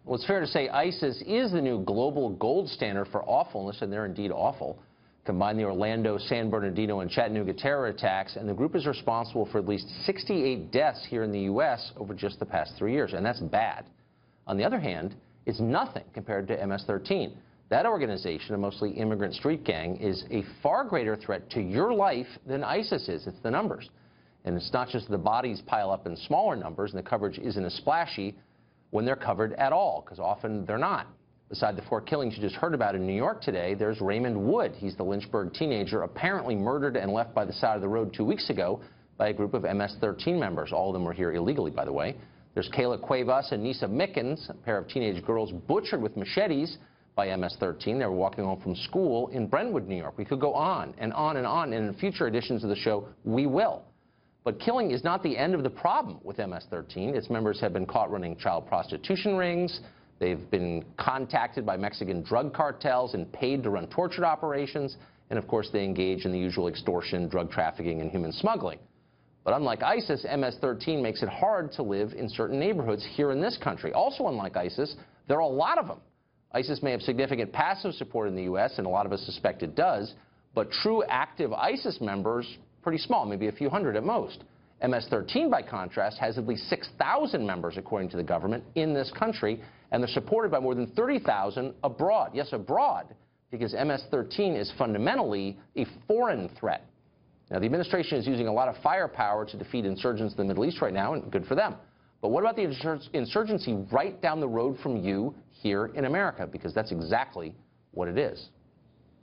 Well, it's fair to say ISIS is the new global gold standard for awfulness, and they're indeed awful. Combine the Orlando, San Bernardino, and Chattanooga terror attacks, and the group is responsible for at least 68 deaths here in the U.S. over just the past 3 years, and that's bad. On the other hand, it's nothing compared to MS-13. That organization, a mostly immigrant street gang, is a far greater threat to your life than ISIS is. It's the numbers. And it's not just the bodies pile up in smaller numbers, and the coverage isn't as splashy when they're covered at all, because often they're not. Beside the 4 killings you just heard about in New York today, there's Raymond Wood. He's the Lynchburg teenager apparently murdered and left by the side of the road 2 weeks ago by a group of MS-13 members. All of them were here illegally, by the way. There's Kayla Cuevas and Nisa Mickens, a pair of teenage girls butchered with machetes by MS-13. They were walking home from school in Brentwood, New York. We could go on and on and on, and in future editions of the show, we will. But killing is not the end of the problem with MS-13. Its members have been caught running child prostitution rings. They've been contacted by Mexican drug cartels and paid to run torture operations. And, of course, they engage in the usual extortion, drug trafficking, and human smuggling. But unlike ISIS, MS-13 makes it hard to live in certain neighborhoods here in this country. Also, unlike ISIS, there are a lot of them. ISIS may have significant passive support in the U.S., and a lot of us suspect it does, but true active ISIS members, pretty small, maybe a few hundred at most. MS-13, by contrast, has at least 6,000 members, according to the government, in this country, and they're supported by more than 30,000 abroad. Yes, abroad, because MS-13 is fundamentally a foreign threat. Now, the administration is using a lot of firepower to defeat insurgents in the Middle East right now, and good for them. But what about the insurgency right down the road from you here in America? Because that's exactly what it is.